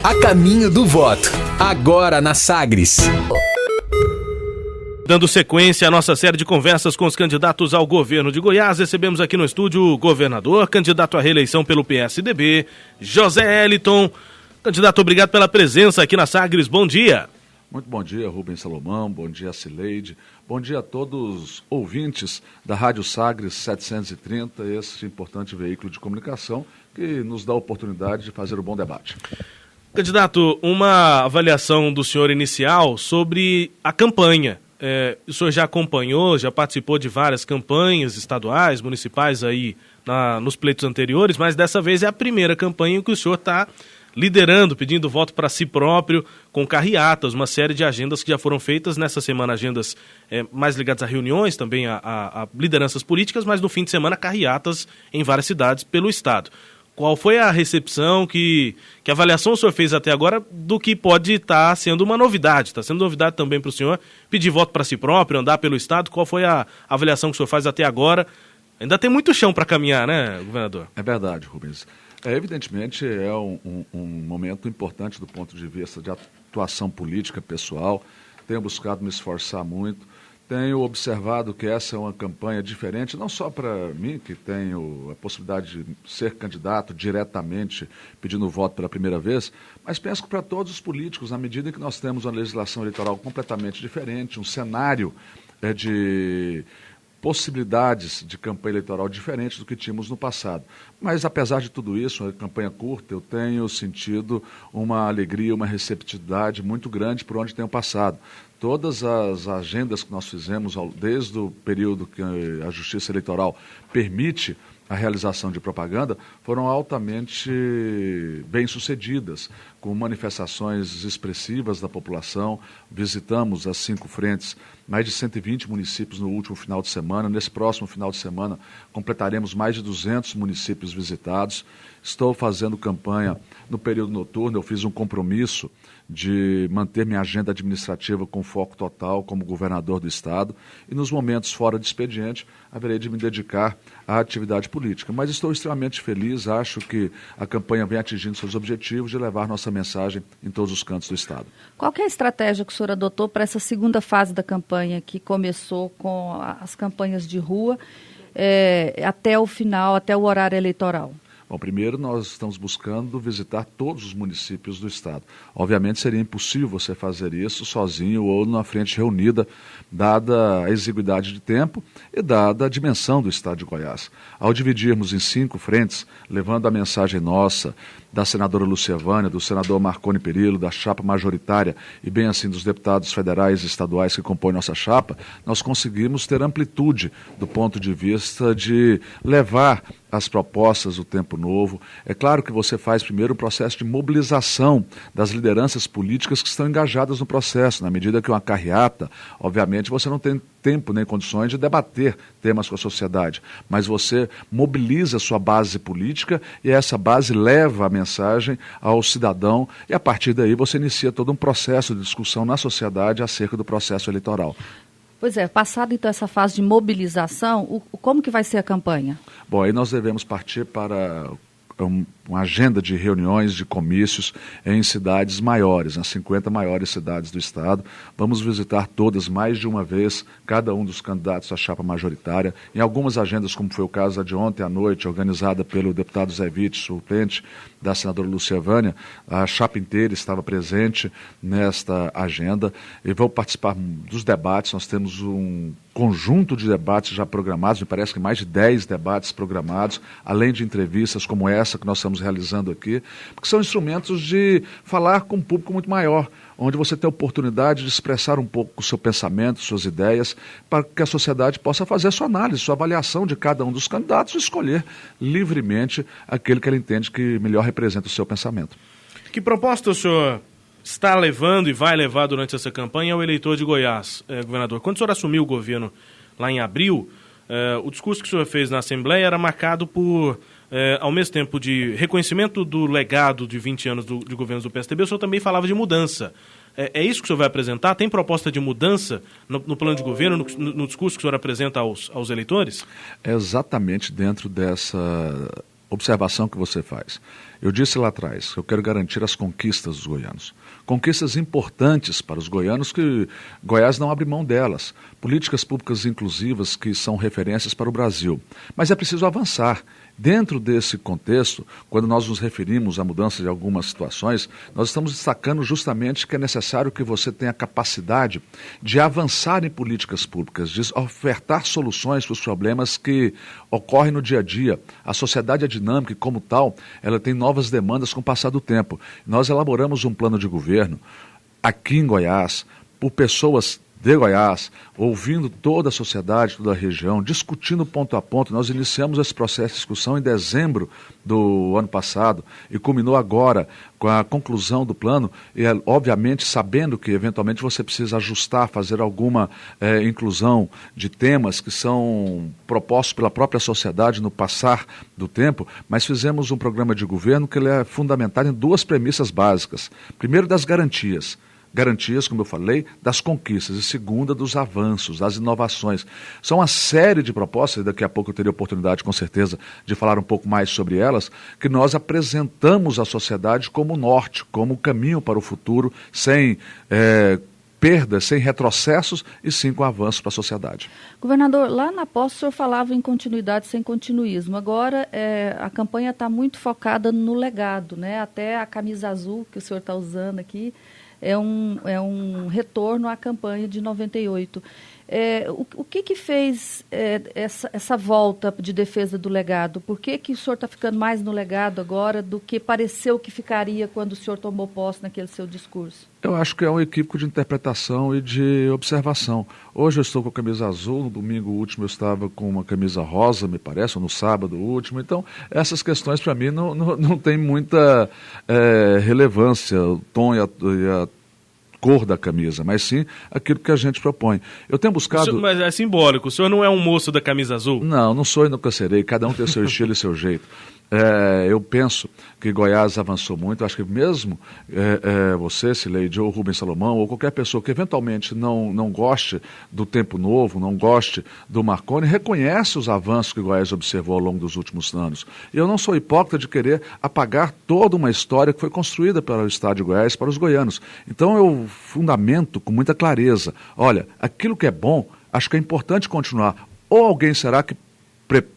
A caminho do voto. Agora na Sagres. Dando sequência à nossa série de conversas com os candidatos ao governo de Goiás, recebemos aqui no estúdio o governador, candidato à reeleição pelo PSDB, José Eliton. Candidato, obrigado pela presença aqui na Sagres. Bom dia. Muito bom dia, Rubens Salomão, bom dia, Cileide, bom dia a todos os ouvintes da Rádio Sagres 730, esse importante veículo de comunicação que nos dá a oportunidade de fazer um bom debate. Candidato, uma avaliação do senhor inicial sobre a campanha. O senhor já acompanhou, já participou de várias campanhas estaduais, municipais aí nos pleitos anteriores, mas dessa vez é a primeira campanha que o senhor está liderando, pedindo voto para si próprio, com carreatas, uma série de agendas que já foram feitas nessa semana, agendas mais ligadas a reuniões, também a lideranças políticas, mas no fim de semana carreatas em várias cidades pelo estado. Qual foi a recepção, que avaliação o senhor fez até agora do que pode estar sendo uma novidade? Está sendo novidade também para o senhor pedir voto para si próprio, andar pelo estado? Qual foi a avaliação que o senhor faz até agora? Ainda tem muito chão para caminhar, né, governador? É verdade, Rubens. Evidentemente é um momento importante do ponto de vista de atuação política pessoal. Tenho buscado me esforçar muito. Tenho observado que essa é uma campanha diferente, não só para mim, que tenho a possibilidade de ser candidato diretamente pedindo voto pela primeira vez, mas penso que para todos os políticos, na medida em que nós temos uma legislação eleitoral completamente diferente, um cenário de possibilidades de campanha eleitoral diferentes do que tínhamos no passado. Mas, apesar de tudo isso, uma campanha curta, eu tenho sentido uma alegria, uma receptividade muito grande por onde tenho passado. Todas as agendas que nós fizemos, desde o período que a Justiça Eleitoral permite a realização de propaganda, foram altamente bem-sucedidas, com manifestações expressivas da população. Visitamos as 5 frentes, mais de 120 municípios no último final de semana. Nesse próximo final de semana, completaremos mais de 200 municípios visitados. Estou fazendo campanha no período noturno. Eu fiz um compromisso de manter minha agenda administrativa com foco total como governador do estado, e nos momentos fora de expediente haverei de me dedicar à atividade política. Mas estou extremamente feliz, acho que a campanha vem atingindo seus objetivos de levar nossa mensagem em todos os cantos do estado. Qual que é a estratégia que o senhor adotou para essa segunda fase da campanha, que começou com as campanhas de rua até o final, até o horário eleitoral? Bom, primeiro nós estamos buscando visitar todos os municípios do estado. Obviamente seria impossível você fazer isso sozinho ou numa frente reunida, dada a exiguidade de tempo e dada a dimensão do estado de Goiás. Ao dividirmos em 5 frentes, levando a mensagem nossa, da senadora Lúcia Vânia, do senador Marconi Perillo, da chapa majoritária e bem assim dos deputados federais e estaduais que compõem nossa chapa, nós conseguimos ter amplitude do ponto de vista de levar as propostas do Tempo Novo. É claro que você faz primeiro um processo de mobilização das lideranças políticas que estão engajadas no processo. Na medida que uma carreata, obviamente você não tem tempo nem condições de debater temas com a sociedade, mas você mobiliza a sua base política e essa base leva a mensagem ao cidadão e a partir daí você inicia todo um processo de discussão na sociedade acerca do processo eleitoral. Pois é, passado então essa fase de mobilização, como que vai ser a campanha? Bom, aí nós devemos partir para uma agenda de reuniões, de comícios em cidades maiores, nas 50 maiores cidades do estado. Vamos visitar todas mais de uma vez, cada um dos candidatos à chapa majoritária. Em algumas agendas, como foi o caso da de ontem à noite, organizada pelo deputado Zé Witt, suplente da senadora Lúcia Vânia, a chapa inteira estava presente nesta agenda e vou participar dos debates. Nós temos um conjunto de debates já programados, me parece que mais de 10 debates programados, além de entrevistas como essa que nós estamos realizando aqui, porque são instrumentos de falar com um público muito maior, onde você tem a oportunidade de expressar um pouco o seu pensamento, suas ideias, para que a sociedade possa fazer a sua análise, sua avaliação de cada um dos candidatos e escolher livremente aquele que ela entende que melhor representa o seu pensamento. Que proposta o senhor está levando e vai levar durante essa campanha ao eleitor de Goiás, governador? Quando o senhor assumiu o governo lá em abril, o discurso que o senhor fez na Assembleia era marcado por, ao mesmo tempo de reconhecimento do legado de 20 anos de governos do PSDB, o senhor também falava de mudança. É isso que o senhor vai apresentar? Tem proposta de mudança no plano de governo, no discurso que o senhor apresenta aos eleitores? É exatamente dentro dessa observação que você faz. Eu disse lá atrás que eu quero garantir as conquistas dos goianos. Conquistas importantes para os goianos que Goiás não abre mão delas. Políticas públicas inclusivas que são referências para o Brasil. Mas é preciso avançar. Dentro desse contexto, quando nós nos referimos à mudança de algumas situações, nós estamos destacando justamente que é necessário que você tenha capacidade de avançar em políticas públicas, de ofertar soluções para os problemas que ocorrem no dia a dia. A sociedade é dinâmica e, como tal, ela tem novas demandas com o passar do tempo. Nós elaboramos um plano de governo aqui em Goiás, por pessoas de Goiás, ouvindo toda a sociedade, toda a região, discutindo ponto a ponto. Nós iniciamos esse processo de discussão em dezembro do ano passado e culminou agora com a conclusão do plano e, obviamente, sabendo que, eventualmente, você precisa ajustar, fazer alguma inclusão de temas que são propostos pela própria sociedade no passar do tempo, mas fizemos um programa de governo que ele é fundamentado em duas premissas básicas. Primeiro, das garantias. Garantias, como eu falei, das conquistas, e segunda, dos avanços, das inovações. São uma série de propostas, e daqui a pouco eu terei oportunidade, com certeza, de falar um pouco mais sobre elas, que nós apresentamos à sociedade como norte, como caminho para o futuro, sem perdas, sem retrocessos e sim com avanços para a sociedade. Governador, lá na posse o senhor falava em continuidade sem continuismo. Agora a campanha está muito focada no legado, né? Até a camisa azul que o senhor está usando aqui é um retorno à campanha de 98. O que fez essa volta de defesa do legado? Por que o senhor está ficando mais no legado agora do que pareceu que ficaria quando o senhor tomou posse naquele seu discurso? Eu acho que é um equívoco de interpretação e de observação. Hoje eu estou com a camisa azul, no domingo último eu estava com uma camisa rosa, me parece, ou no sábado último. Então, essas questões para mim não tem muita relevância, o tom e a cor da camisa, mas sim aquilo que a gente propõe. Eu tenho buscado... Mas é simbólico, o senhor não é um moço da camisa azul? Não sou e nunca serei, cada um tem seu estilo e seu jeito. Eu penso que Goiás avançou muito, acho que mesmo você, Cileide, ou Rubens Salomão, ou qualquer pessoa que eventualmente não goste do Tempo Novo, não goste do Marconi, reconhece os avanços que Goiás observou ao longo dos últimos anos. E eu não sou hipócrita de querer apagar toda uma história que foi construída pelo Estado de Goiás para os goianos. Então eu fundamento com muita clareza, olha, aquilo que é bom, acho que é importante continuar. Ou alguém será que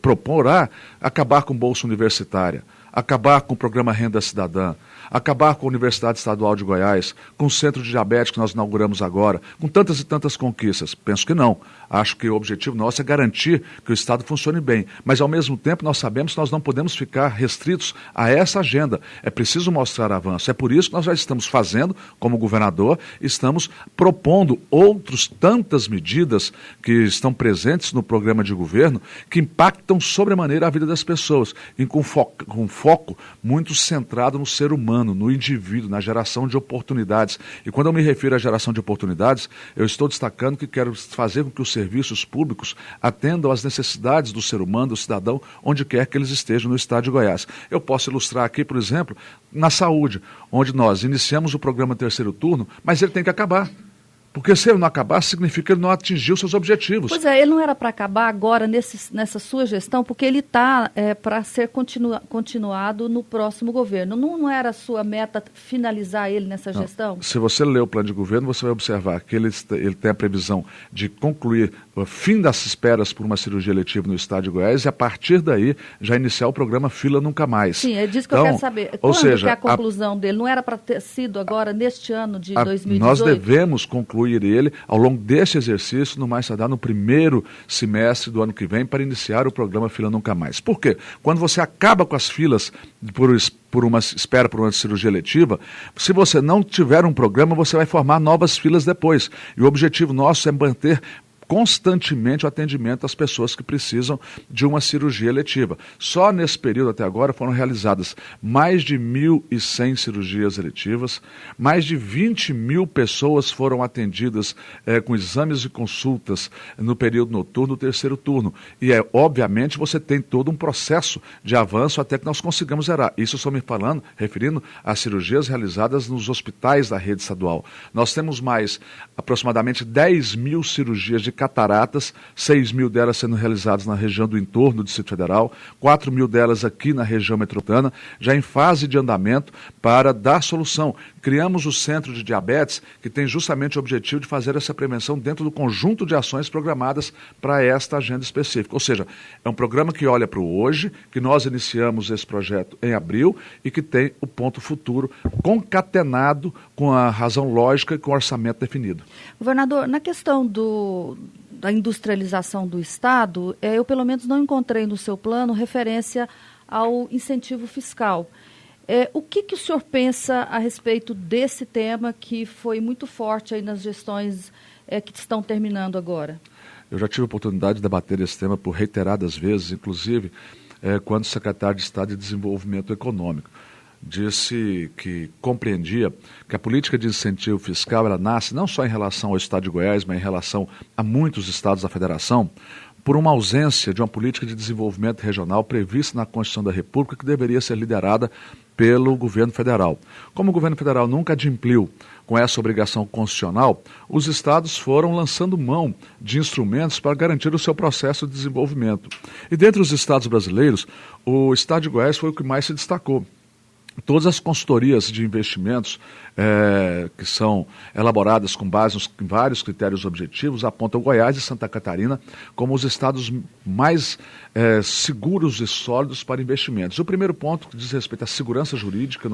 proporá acabar com bolsa universitária, acabar com o programa Renda Cidadã, acabar com a Universidade Estadual de Goiás, com o Centro de Diabetes que nós inauguramos agora, com tantas e tantas conquistas? Penso que não. Acho que o objetivo nosso é garantir que o Estado funcione bem, mas ao mesmo tempo nós sabemos que nós não podemos ficar restritos a essa agenda. É preciso mostrar avanço. É por isso que nós já estamos fazendo, como governador, estamos propondo tantas medidas que estão presentes no programa de governo que impactam sobremaneira a vida das pessoas, e com foco muito centrado no ser humano, no indivíduo, na geração de oportunidades. E quando eu me refiro à geração de oportunidades, eu estou destacando que quero fazer com que os serviços públicos atendam às necessidades do ser humano, do cidadão, onde quer que eles estejam no estado de Goiás. Eu posso ilustrar aqui, por exemplo, na saúde, onde nós iniciamos o programa Terceiro Turno, mas ele tem que acabar. Porque se ele não acabar, significa que ele não atingiu seus objetivos. Pois é, ele não era para acabar agora nessa sua gestão, porque ele está para ser continuado no próximo governo. Não era a sua meta finalizar ele nessa gestão? Se você ler o plano de governo, você vai observar que ele tem a previsão de concluir o fim das esperas por uma cirurgia eletiva no estado de Goiás e, a partir daí, já iniciar o programa Fila Nunca Mais. Sim, é disso que eu quero saber. Quando que é a conclusão dele? Não era para ter sido agora, neste ano de 2018? Nós devemos concluir ele ao longo deste exercício, no mais tardar no primeiro semestre do ano que vem, para iniciar o programa Fila Nunca Mais. Por quê? Quando você acaba com as filas por uma espera por uma cirurgia eletiva, se você não tiver um programa, você vai formar novas filas depois. E o objetivo nosso é manter constantemente o atendimento às pessoas que precisam de uma cirurgia eletiva. Só nesse período até agora foram realizadas mais de 1.100 cirurgias eletivas, mais de 20 mil pessoas foram atendidas com exames e consultas no período noturno, terceiro turno. E obviamente você tem todo um processo de avanço até que nós consigamos zerar. Isso só me referindo às cirurgias realizadas nos hospitais da rede estadual. Nós temos mais aproximadamente 10 mil cirurgias de cataratas, 6 mil delas sendo realizadas na região do entorno do Distrito Federal, 4 mil delas aqui na região metropolitana, já em fase de andamento para dar solução. Criamos o Centro de Diabetes, que tem justamente o objetivo de fazer essa prevenção dentro do conjunto de ações programadas para esta agenda específica. Ou seja, é um programa que olha para o hoje, que nós iniciamos esse projeto em abril e que tem o ponto futuro concatenado com a razão lógica e com o orçamento definido. Governador, na questão da industrialização do Estado, eu pelo menos não encontrei no seu plano referência ao incentivo fiscal. O que o senhor pensa a respeito desse tema que foi muito forte aí nas gestões que estão terminando agora? Eu já tive a oportunidade de debater esse tema por reiteradas vezes, inclusive quando secretário de Estado de Desenvolvimento Econômico. Disse que compreendia que a política de incentivo fiscal ela nasce não só em relação ao Estado de Goiás, mas em relação a muitos estados da Federação, por uma ausência de uma política de desenvolvimento regional prevista na Constituição da República que deveria ser liderada pelo governo federal. Como o governo federal nunca adimpliu com essa obrigação constitucional, os estados foram lançando mão de instrumentos para garantir o seu processo de desenvolvimento. E dentre os estados brasileiros, o Estado de Goiás foi o que mais se destacou. Todas as consultorias de investimentos que são elaboradas com base em vários critérios objetivos apontam Goiás e Santa Catarina como os estados mais seguros e sólidos para investimentos. O primeiro ponto que diz respeito à segurança jurídica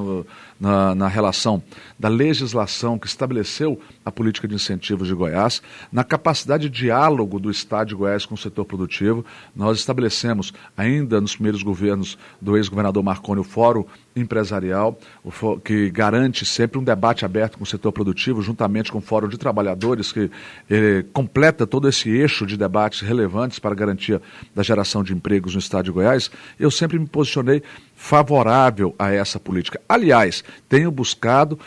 na relação da legislação que estabeleceu a política de incentivos de Goiás, na capacidade de diálogo do Estado de Goiás com o setor produtivo. Nós estabelecemos, ainda nos primeiros governos do ex-governador Marconi, o Fórum Empresarial, que garante sempre um debate aberto com o setor produtivo, juntamente com o Fórum de Trabalhadores, que completa todo esse eixo de debates relevantes para a garantia da geração de empregos no Estado de Goiás. Eu sempre me posicionei favorável a essa política. Aliás, tenho buscado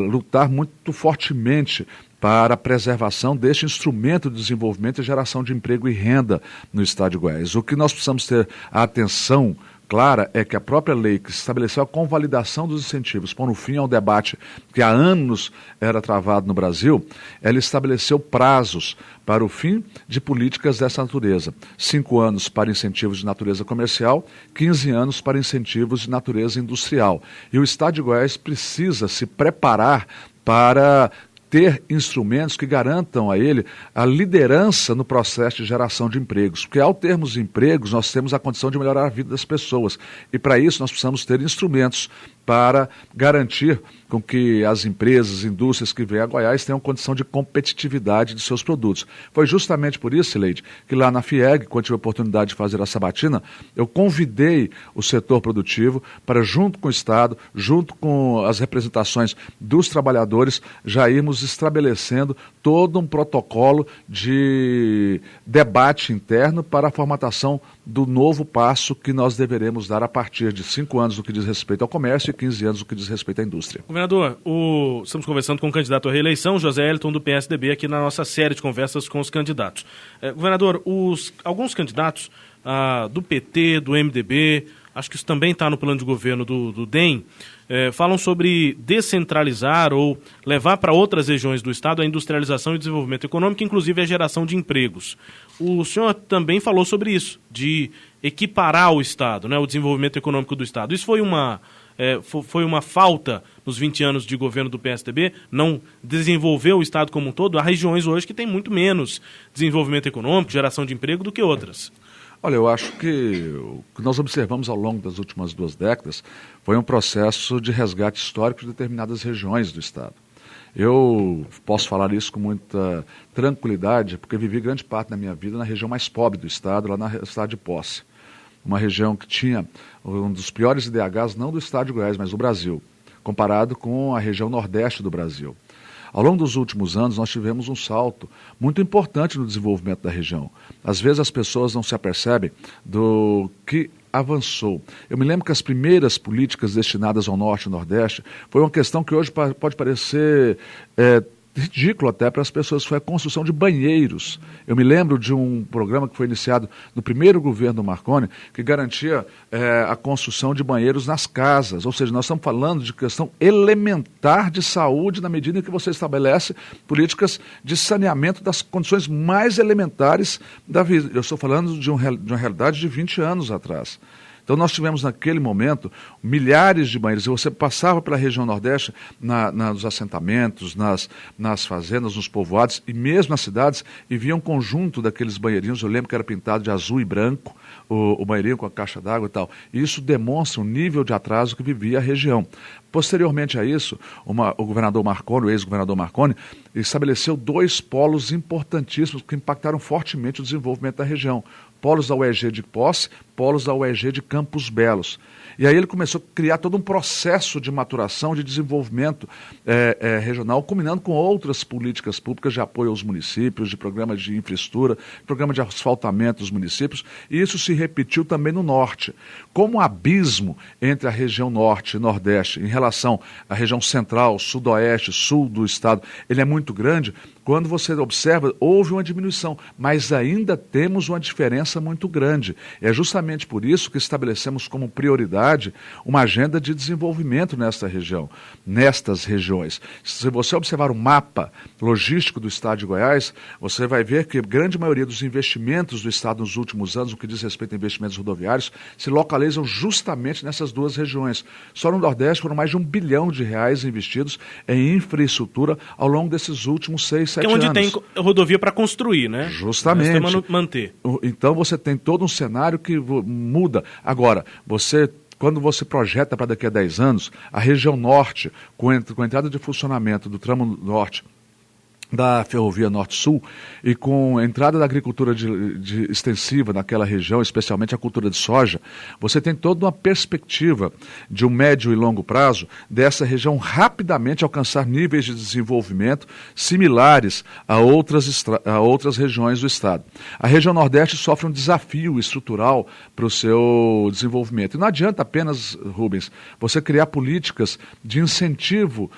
lutar muito fortemente para a preservação deste instrumento de desenvolvimento e geração de emprego e renda no Estado de Goiás. O que nós precisamos ter a atenção clara é que a própria lei que estabeleceu a convalidação dos incentivos, pondo fim ao debate que há anos era travado no Brasil, ela estabeleceu prazos para o fim de políticas dessa natureza. 5 anos para incentivos de natureza comercial, 15 anos para incentivos de natureza industrial. E o Estado de Goiás precisa se preparar para ter instrumentos que garantam a ele a liderança no processo de geração de empregos. Porque ao termos empregos, nós temos a condição de melhorar a vida das pessoas. E para isso nós precisamos ter instrumentos para garantir com que as empresas, indústrias que vêm a Goiás tenham condição de competitividade de seus produtos. Foi justamente por isso, Leide, que lá na FIEG, quando tive a oportunidade de fazer a sabatina, eu convidei o setor produtivo para, junto com o Estado, junto com as representações dos trabalhadores, já irmos estabelecendo todo um protocolo de debate interno para a formatação do novo passo que nós deveremos dar a partir de 5 anos no que diz respeito ao comércio e 15 anos no que diz respeito à indústria. Governador, estamos conversando com o candidato à reeleição, José Elton, do PSDB, aqui na nossa série de conversas com os candidatos. Governador, alguns candidatos do PT, do MDB, acho que isso também está no plano de governo do DEM, falam sobre descentralizar ou levar para outras regiões do Estado a industrialização e desenvolvimento econômico, inclusive a geração de empregos. O senhor também falou sobre isso, de equiparar o Estado, né, o desenvolvimento econômico do Estado. Isso foi uma falta nos 20 anos de governo do PSDB, não desenvolveu o Estado como um todo. Há regiões hoje que têm muito menos desenvolvimento econômico, geração de emprego do que outras. Olha, eu acho que o que nós observamos ao longo das últimas 2 décadas foi um processo de resgate histórico de determinadas regiões do Estado. Eu posso falar isso com muita tranquilidade, porque vivi grande parte da minha vida na região mais pobre do Estado, lá na cidade de Posse. Uma região que tinha um dos piores IDHs, não do Estado de Goiás, mas do Brasil, comparado com a região nordeste do Brasil. Ao longo dos últimos anos, nós tivemos um salto muito importante no desenvolvimento da região. Às vezes as pessoas não se apercebem do que avançou. Eu me lembro que as primeiras políticas destinadas ao Norte e Nordeste foi uma questão que hoje pode parecer ridículo até para as pessoas, foi a construção de banheiros. Eu me lembro de um programa que foi iniciado no primeiro governo do Marconi, que garantia a construção de banheiros nas casas, ou seja, nós estamos falando de questão elementar de saúde na medida em que você estabelece políticas de saneamento das condições mais elementares da vida. Eu estou falando de uma realidade de 20 anos atrás. Então nós tivemos naquele momento milhares de banheiros. E você passava pela região Nordeste, nos assentamentos, nas fazendas, nos povoados e mesmo nas cidades, e via um conjunto daqueles banheirinhos. Eu lembro que era pintado de azul e branco, o banheirinho com a caixa d'água e tal. E isso demonstra o nível de atraso que vivia a região. Posteriormente a isso, o governador Marconi, o ex-governador Marconi, estabeleceu 2 polos importantíssimos que impactaram fortemente o desenvolvimento da região. Polos da UEG de Posse, polos da UEG de Campos Belos. E aí ele começou a criar todo um processo de maturação, de desenvolvimento regional, combinando com outras políticas públicas de apoio aos municípios, de programas de infraestrutura, programa de asfaltamento dos municípios, e isso se repetiu também no Norte. Como o abismo entre a região Norte e Nordeste em relação à região Central, Sudoeste, Sul do Estado, ele é muito grande. Quando você observa, houve uma diminuição, mas ainda temos uma diferença muito grande. É justamente por isso que estabelecemos como prioridade uma agenda de desenvolvimento nestas regiões. Se você observar o mapa logístico do Estado de Goiás, você vai ver que a grande maioria dos investimentos do Estado nos últimos anos, no que diz respeito a investimentos rodoviários, se localizam justamente nessas 2 regiões. Só no Nordeste foram mais de R$1 bilhão investidos em infraestrutura ao longo desses últimos 6, 7 anos. Que é onde tem rodovia para construir, né? Justamente. Manter. Então você tem todo um cenário que muda. Agora, quando você projeta para daqui a 10 anos, a região Norte, com a entrada de funcionamento do tramo Norte da Ferrovia Norte-Sul e com a entrada da agricultura extensiva naquela região, especialmente a cultura de soja, você tem toda uma perspectiva de um médio e longo prazo dessa região rapidamente alcançar níveis de desenvolvimento similares a outras regiões do Estado. A região Nordeste sofre um desafio estrutural para o seu desenvolvimento. E não adianta apenas, Rubens, você criar políticas de incentivo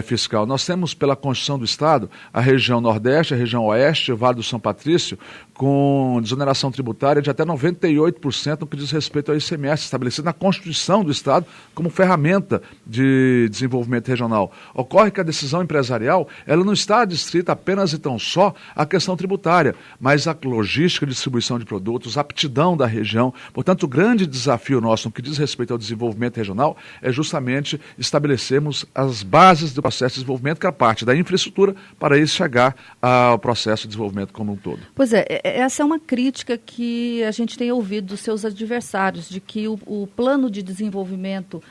fiscal. Nós temos, pela Constituição do Estado, a região Nordeste, a região Oeste, o Vale do São Patrício, com desoneração tributária de até 98% no que diz respeito ao ICMS, estabelecido na Constituição do Estado como ferramenta de desenvolvimento regional. Ocorre que a decisão empresarial ela não está adstrita apenas e tão só à questão tributária, mas à logística, distribuição de produtos, a aptidão da região. Portanto, o grande desafio nosso no que diz respeito ao desenvolvimento regional é justamente estabelecermos as bases do processo de desenvolvimento, que é a parte da infraestrutura, para isso chegar ao processo de desenvolvimento como um todo. Pois é, essa é uma crítica que a gente tem ouvido dos seus adversários, de que o plano de desenvolvimento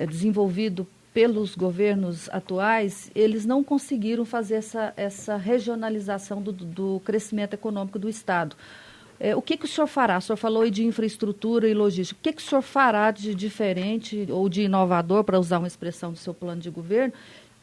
desenvolvido pelos governos atuais, eles não conseguiram fazer essa regionalização do crescimento econômico do Estado. O que o senhor fará? O senhor falou aí de infraestrutura e logística. O que o senhor fará de diferente ou de inovador, para usar uma expressão do seu plano de governo,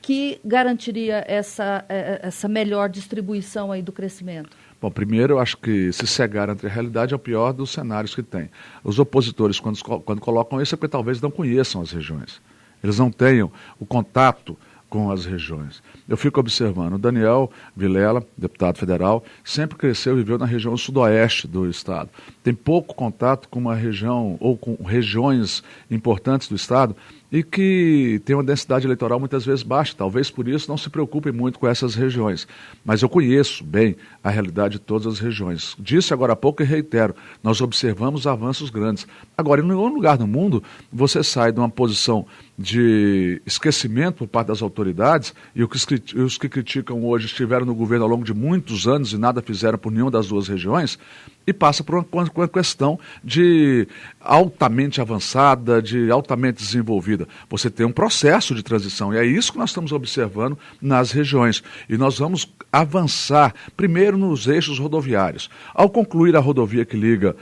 que garantiria essa melhor distribuição aí do crescimento? Bom, primeiro, eu acho que se cegar ante a realidade é o pior dos cenários que tem. Os opositores, quando colocam isso, é porque talvez não conheçam as regiões. Eles não tenham o contato com as regiões. Eu fico observando, o Daniel Vilela, deputado federal, sempre cresceu e viveu na região sudoeste do Estado. Tem pouco contato com uma região ou com regiões importantes do Estado e que tem uma densidade eleitoral muitas vezes baixa. Talvez por isso não se preocupem muito com essas regiões. Mas eu conheço bem a realidade de todas as regiões. Disse agora há pouco e reitero, nós observamos avanços grandes. Agora, em nenhum lugar do mundo você sai de uma posição de esquecimento por parte das autoridades e os que criticam hoje estiveram no governo ao longo de muitos anos e nada fizeram por nenhuma das 2 regiões e passa por uma questão de altamente avançada, de altamente desenvolvida. Você tem um processo de transição e é isso que nós estamos observando nas regiões. E nós vamos avançar primeiro nos eixos rodoviários. Ao concluir a rodovia que liga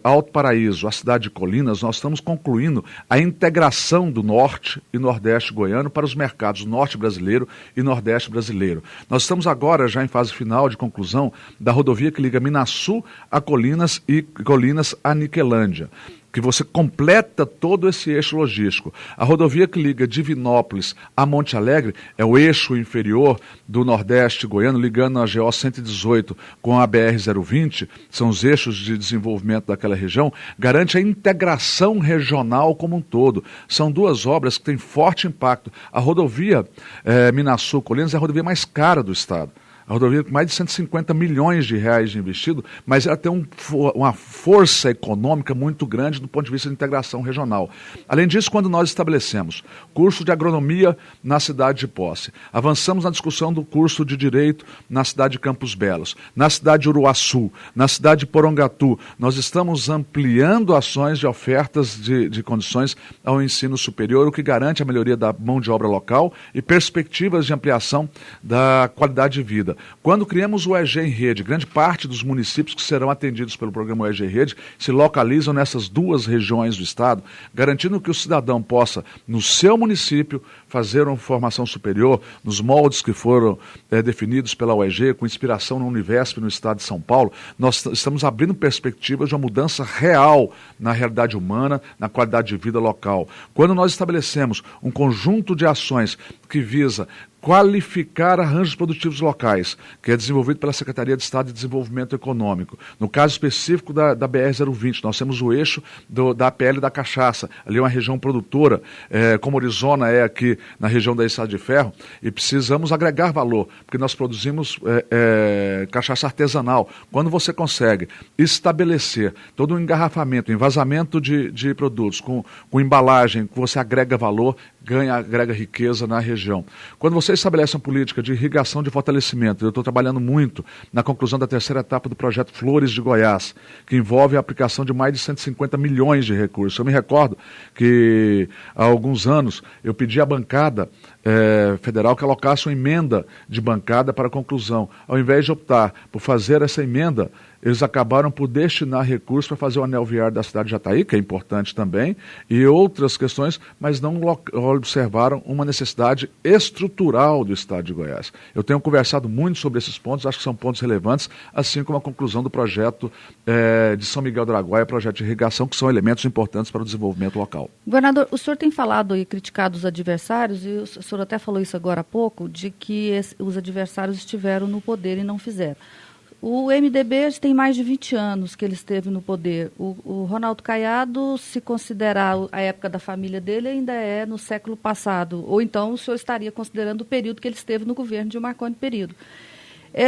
Alto Paraíso à cidade de Colinas, nós estamos concluindo a integração do Norte e Nordeste goiano para os mercados Norte brasileiro e Nordeste brasileiro. Nós estamos agora já em fase final de conclusão da rodovia que liga Minaçu a Colinas e Colinas a Niquelândia. que você completa todo esse eixo logístico. A rodovia que liga Divinópolis a Monte Alegre é o eixo inferior do Nordeste goiano, ligando a GO 118 com a BR-020, são os eixos de desenvolvimento daquela região, garante a integração regional como um todo. São duas obras que têm forte impacto. A rodovia Minasul-Colinas é a rodovia mais cara do estado. A rodovia com mais de 150 milhões de reais de investido, mas ela tem uma força econômica muito grande do ponto de vista de integração regional. Além disso, quando nós estabelecemos curso de agronomia na cidade de Posse, avançamos na discussão do curso de direito na cidade de Campos Belos, na cidade de Uruaçu, na cidade de Porongatu, nós estamos ampliando ações de ofertas de condições ao ensino superior, o que garante a melhoria da mão de obra local e perspectivas de ampliação da qualidade de vida. Quando criamos o EG em Rede, grande parte dos municípios que serão atendidos pelo programa EG em Rede se localizam nessas duas regiões do estado, garantindo que o cidadão possa, no seu município, fazer uma formação superior nos moldes que foram definidos pela UEG, com inspiração na Univesp no estado de São Paulo. Nós estamos abrindo perspectivas de uma mudança real na realidade humana, na qualidade de vida local. Quando nós estabelecemos um conjunto de ações que visa qualificar arranjos produtivos locais, que é desenvolvido pela Secretaria de Estado de Desenvolvimento Econômico. No caso específico da BR-020, nós temos o eixo da APL da Cachaça, ali é uma região produtora, como Orizona é aqui na região da Estrada de Ferro, e precisamos agregar valor, porque nós produzimos cachaça artesanal. Quando você consegue estabelecer todo um engarrafamento, envasamento de produtos com embalagem, que você agrega valor, agrega riqueza na região. Quando você estabelece uma política de irrigação de fortalecimento, eu estou trabalhando muito na conclusão da terceira etapa do projeto Flores de Goiás, que envolve a aplicação de mais de 150 milhões de recursos. Eu me recordo que há alguns anos eu pedi à bancada federal que alocasse uma emenda de bancada para a conclusão. Ao invés de optar por fazer essa emenda, eles acabaram por destinar recursos para fazer o anel viário da cidade de Jataí, que é importante também, e outras questões, mas não observaram uma necessidade estrutural do estado de Goiás. Eu tenho conversado muito sobre esses pontos, acho que são pontos relevantes, assim como a conclusão do projeto de São Miguel do Araguaia, projeto de irrigação, que são elementos importantes para o desenvolvimento local. Governador, o senhor tem falado e criticado os adversários, e o senhor até falou isso agora há pouco, de que os adversários estiveram no poder e não fizeram. O MDB tem mais de 20 anos que ele esteve no poder. O Ronaldo Caiado, se considerar a época da família dele, ainda é no século passado. Ou então o senhor estaria considerando o período que ele esteve no governo de Marconi Perillo.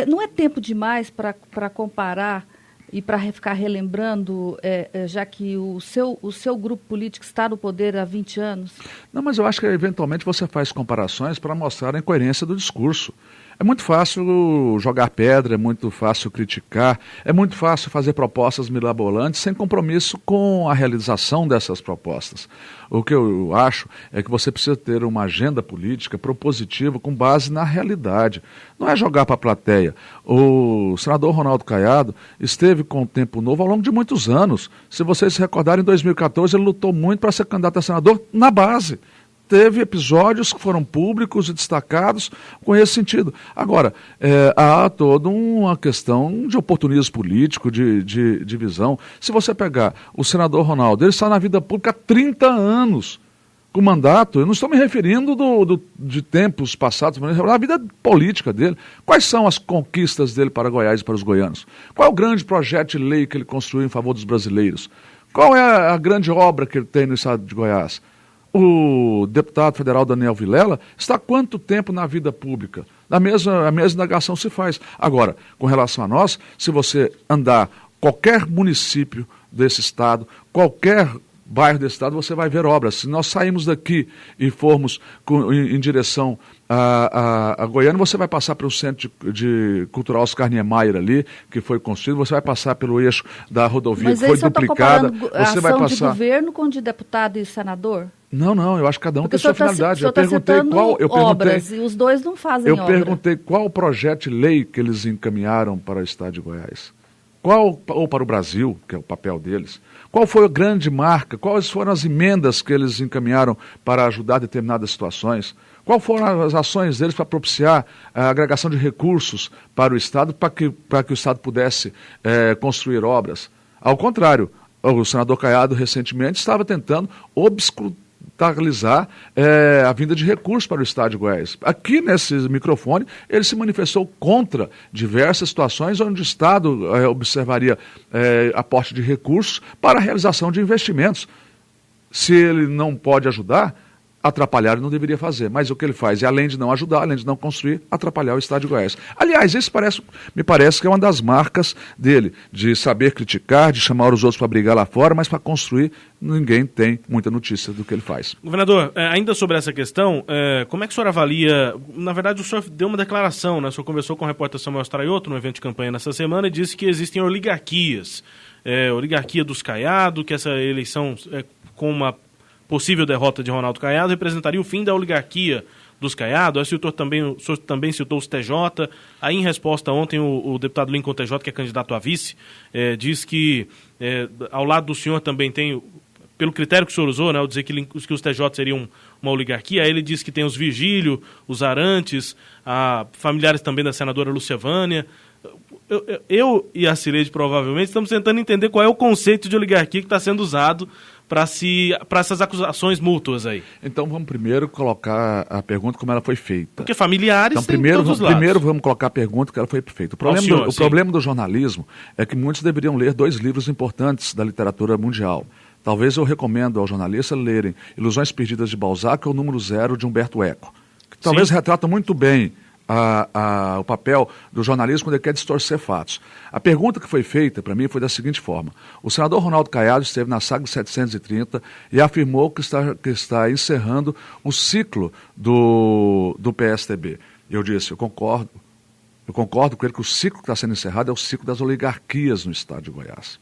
Não é tempo demais para comparar e para ficar relembrando, já que o seu grupo político está no poder há 20 anos? Não, mas eu acho que eventualmente você faz comparações para mostrar a incoerência do discurso. É muito fácil jogar pedra, é muito fácil criticar, é muito fácil fazer propostas mirabolantes sem compromisso com a realização dessas propostas. O que eu acho é que você precisa ter uma agenda política propositiva com base na realidade. Não é jogar para a plateia. O senador Ronaldo Caiado esteve com o Tempo Novo ao longo de muitos anos. Se vocês se recordarem, em 2014 ele lutou muito para ser candidato a senador na base. Teve episódios que foram públicos e destacados com esse sentido. Agora, há toda uma questão de oportunismo político, de visão. Se você pegar o senador Ronaldo, ele está na vida pública há 30 anos com mandato. Eu não estou me referindo de tempos passados, mas na vida política dele. Quais são as conquistas dele para Goiás e para os goianos? Qual é o grande projeto de lei que ele construiu em favor dos brasileiros? Qual é a grande obra que ele tem no estado de Goiás? O deputado federal Daniel Vilela está há quanto tempo na vida pública? A mesma indagação se faz. Agora, com relação a nós, se você andar qualquer município desse estado, qualquer bairro desse estado, você vai ver obras. Se nós sairmos daqui e formos em direção a Goiânia, você vai passar pelo Centro Cultural Oscar Niemeyer ali, que foi construído, você vai passar pelo eixo da rodovia, que foi duplicada. Você vai passar de governo com de deputado e senador? Não, eu acho que cada um tem sua finalidade. Eu perguntei obras e os dois não fazem obra. Eu perguntei qual o projeto de lei que eles encaminharam para o estado de Goiás. Ou para o Brasil, que é o papel deles. Qual foi a grande marca? Quais foram as emendas que eles encaminharam para ajudar determinadas situações? Quais foram as ações deles para propiciar a agregação de recursos para o Estado, para que o Estado pudesse construir obras? Ao contrário, o senador Caiado recentemente estava tentando obstaculizar a vinda de recursos para o Estado de Goiás. Aqui nesse microfone ele se manifestou contra diversas situações onde o Estado observaria aporte de recursos para a realização de investimentos. Se ele não pode ajudar, atrapalhar ele não deveria fazer, mas o que ele faz é, além de não ajudar, além de não construir, atrapalhar o Estado de Goiás. Aliás, isso me parece que é uma das marcas dele, de saber criticar, de chamar os outros para brigar lá fora, mas para construir, ninguém tem muita notícia do que ele faz. Governador, ainda sobre essa questão, como é que o senhor avalia, na verdade o senhor deu uma declaração, né? O senhor conversou com o repórter Samuel Straioto no evento de campanha nessa semana e disse que existem oligarquias, oligarquia dos Caiado, que essa eleição com uma possível derrota de Ronaldo Caiado representaria o fim da oligarquia dos Caiado. O senhor também citou os TJ. Aí, em resposta ontem, o deputado Lincoln TJ, que é candidato a vice, diz que ao lado do senhor também tem, pelo critério que o senhor usou, né, ao dizer que os TJ seriam uma oligarquia, aí ele diz que tem os Vigílio, os Arantes, familiares também da senadora Lúcia Vânia. Eu e a Cileide provavelmente estamos tentando entender qual é o conceito de oligarquia que está sendo usado para essas acusações mútuas aí. Então vamos primeiro colocar a pergunta como ela foi feita. Porque familiares então, têm todos os lados. Primeiro vamos colocar a pergunta que ela foi feita. O problema do jornalismo é que muitos deveriam ler 2 livros importantes da literatura mundial. Talvez eu recomendo ao jornalista lerem Ilusões Perdidas de Balzac ou Número Zero de Humberto Eco, que talvez retratam muito bem o papel do jornalismo quando ele quer distorcer fatos. A pergunta que foi feita para mim foi da seguinte forma: o senador Ronaldo Caiado esteve na Sagres 730 e afirmou que está encerrando o ciclo do PSDB. Eu disse, eu concordo com ele que o ciclo que está sendo encerrado é o ciclo das oligarquias no Estado de Goiás.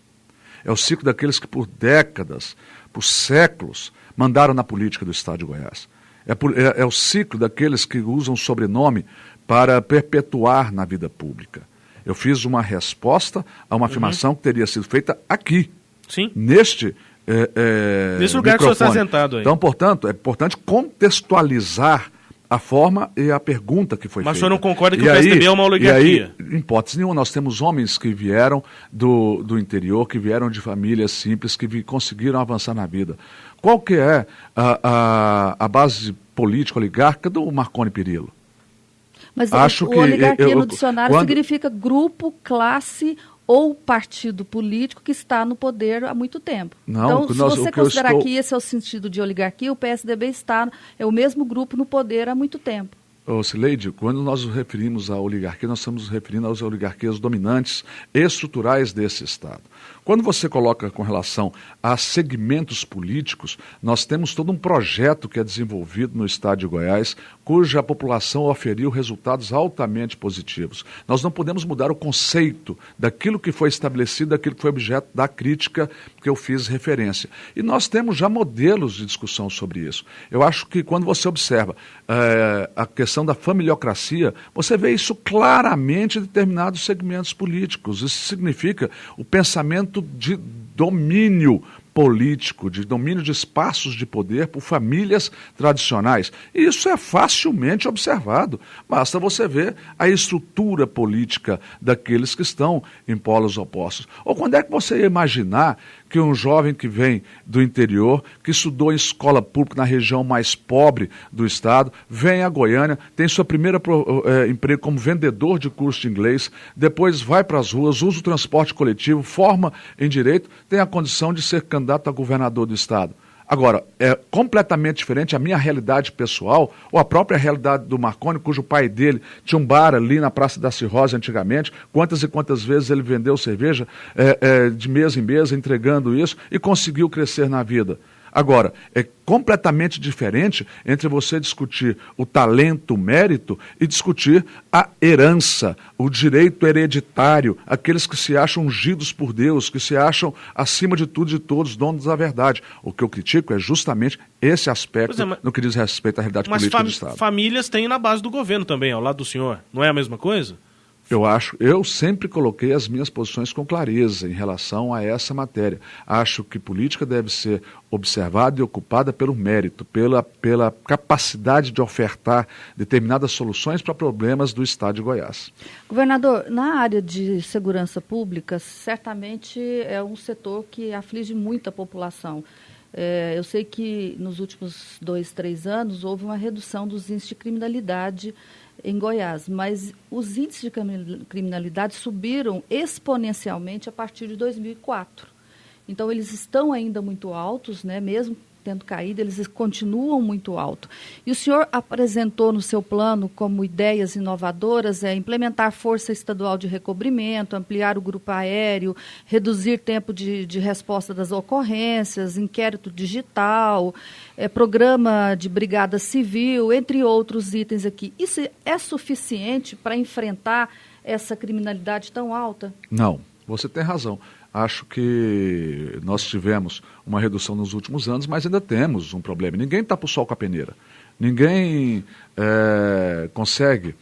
É o ciclo daqueles que por décadas, por séculos, mandaram na política do Estado de Goiás. É o ciclo daqueles que usam sobrenome para perpetuar na vida pública. Eu fiz uma resposta a uma afirmação que teria sido feita aqui, nesse lugar que o senhor está sentado aí. Então, portanto, é importante contextualizar a forma e a pergunta que foi feita. Mas o senhor não concorda que o PSDB é uma oligarquia? Em hipótese nenhuma, nós temos homens que vieram do interior, que vieram de famílias simples, que conseguiram avançar na vida. Qual que é a base política oligárquica do Marconi Perillo? Mas oligarquia no dicionário significa grupo, classe ou partido político que está no poder há muito tempo. Não, então, se você considerar que esse é o sentido de oligarquia, o PSDB é o mesmo grupo no poder há muito tempo. Cileide, quando nós nos referimos à oligarquia, nós estamos nos referindo às oligarquias dominantes estruturais desse Estado. Quando você coloca com relação a segmentos políticos, nós temos todo um projeto que é desenvolvido no Estado de Goiás, cuja população oferiu resultados altamente positivos. Nós não podemos mudar o conceito daquilo que foi estabelecido, daquilo que foi objeto da crítica que eu fiz referência. E nós temos já modelos de discussão sobre isso. Eu acho que quando você observa a questão da familiocracia, você vê isso claramente em determinados segmentos políticos. Isso significa o pensamento de domínio político, de domínio de espaços de poder por famílias tradicionais. E isso é facilmente observado. Basta você ver a estrutura política daqueles que estão em polos opostos. Ou quando é que você ia imaginar que um jovem que vem do interior, que estudou em escola pública na região mais pobre do estado, vem a Goiânia, tem sua primeira emprego como vendedor de curso de inglês, depois vai para as ruas, usa o transporte coletivo, forma em direito, tem a condição de ser candidato a governador do estado. Agora, é completamente diferente a minha realidade pessoal ou a própria realidade do Marconi, cujo pai dele tinha um bar ali na Praça da Cirrose antigamente. Quantas e quantas vezes ele vendeu cerveja de mesa em mesa, entregando isso e conseguiu crescer na vida. Agora, é completamente diferente entre você discutir o talento, o mérito e discutir a herança, o direito hereditário, aqueles que se acham ungidos por Deus, que se acham acima de tudo e de todos, donos da verdade. O que eu critico é justamente esse aspecto no que diz respeito à realidade política do Estado. Mas famílias têm na base do governo também, ao lado do senhor. Não é a mesma coisa? Eu sempre coloquei as minhas posições com clareza em relação a essa matéria. Acho que política deve ser observada e ocupada pelo mérito, pela capacidade de ofertar determinadas soluções para problemas do Estado de Goiás. Governador, na área de segurança pública, certamente é um setor que aflige muito a população. Eu sei que nos últimos 2, 3 anos houve uma redução dos índices de criminalidade em Goiás, mas os índices de criminalidade subiram exponencialmente a partir de 2004. Então, eles estão ainda muito altos, né? Mesmo tendo caído, eles continuam muito altos. E o senhor apresentou no seu plano como ideias inovadoras implementar força estadual de recobrimento, ampliar o grupo aéreo, reduzir tempo de resposta das ocorrências, inquérito digital, programa de brigada civil, entre outros itens aqui. Isso é suficiente para enfrentar essa criminalidade tão alta? Não, você tem razão. Acho que nós tivemos uma redução nos últimos anos, mas ainda temos um problema. Ninguém está para o sol com a peneira. Ninguém consegue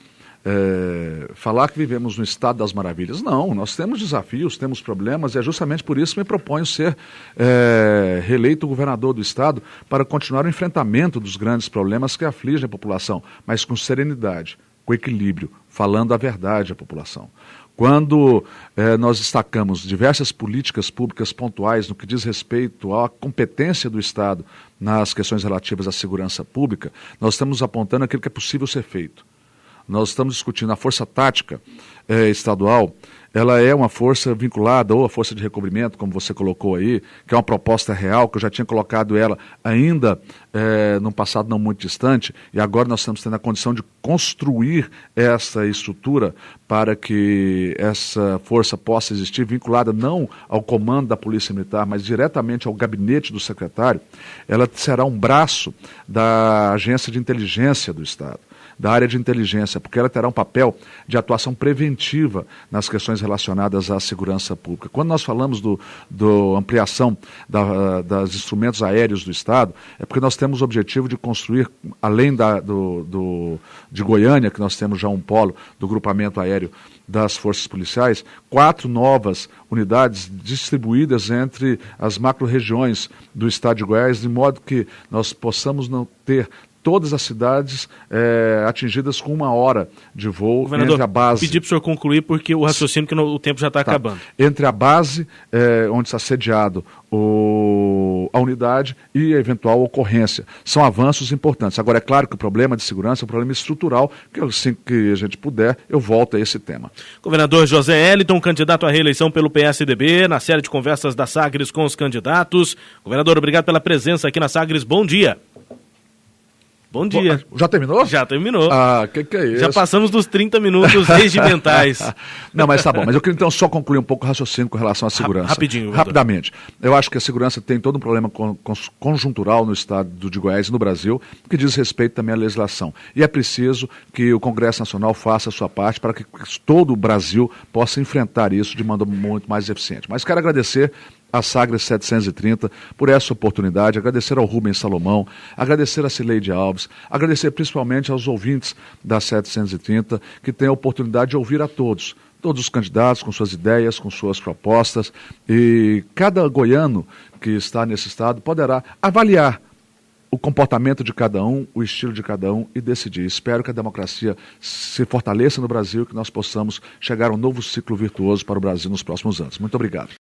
falar que vivemos no estado das maravilhas. Não, nós temos desafios, temos problemas, e é justamente por isso que me proponho ser reeleito governador do estado para continuar o enfrentamento dos grandes problemas que afligem a população, mas com serenidade, com equilíbrio, falando a verdade à população. Quando nós destacamos diversas políticas públicas pontuais no que diz respeito à competência do Estado nas questões relativas à segurança pública, nós estamos apontando aquilo que é possível ser feito. Nós estamos discutindo a força tática estadual. Ela é uma força vinculada ou a força de recobrimento, como você colocou aí, que é uma proposta real, que eu já tinha colocado ela ainda num passado não muito distante, e agora nós estamos tendo a condição de construir essa estrutura para que essa força possa existir, vinculada não ao comando da Polícia Militar, mas diretamente ao gabinete do secretário. Ela será um braço da Agência de Inteligência do Estado, da área de inteligência, porque ela terá um papel de atuação preventiva nas questões relacionadas à segurança pública. Quando nós falamos do ampliação dos instrumentos aéreos do Estado, é porque nós temos o objetivo de construir, além de Goiânia, que nós temos já um polo do grupamento aéreo das forças policiais, 4 novas unidades distribuídas entre as macro-regiões do Estado de Goiás, de modo que nós possamos não ter todas as cidades atingidas com 1 hora de voo. Governador, entre a base... pedir para o senhor concluir, porque o raciocínio, que o tempo já está acabando. Entre a base, onde está sediado a unidade, e a eventual ocorrência. São avanços importantes. Agora, é claro que o problema de segurança é um problema estrutural, que assim que a gente puder, eu volto a esse tema. Governador José Eliton, candidato à reeleição pelo PSDB, na série de conversas da Sagres com os candidatos. Governador, obrigado pela presença aqui na Sagres. Bom dia. Bom dia. Já terminou? Já terminou. Que é isso? Já passamos dos 30 minutos regimentais. Não, mas tá bom. Mas eu queria então só concluir um pouco o raciocínio com relação à segurança. Rapidinho. Rapidamente. Eu acho que a segurança tem todo um problema conjuntural no estado de Goiás e no Brasil, que diz respeito também à legislação. E é preciso que o Congresso Nacional faça a sua parte para que todo o Brasil possa enfrentar isso de maneira muito mais eficiente. Mas quero agradecer a Sagres 730 por essa oportunidade, agradecer ao Rubens Salomão, agradecer a Cileide Alves, agradecer principalmente aos ouvintes da 730, que têm a oportunidade de ouvir a todos os candidatos com suas ideias, com suas propostas, e cada goiano que está nesse estado poderá avaliar o comportamento de cada um, o estilo de cada um e decidir. Espero que a democracia se fortaleça no Brasil e que nós possamos chegar a um novo ciclo virtuoso para o Brasil nos próximos anos. Muito obrigado.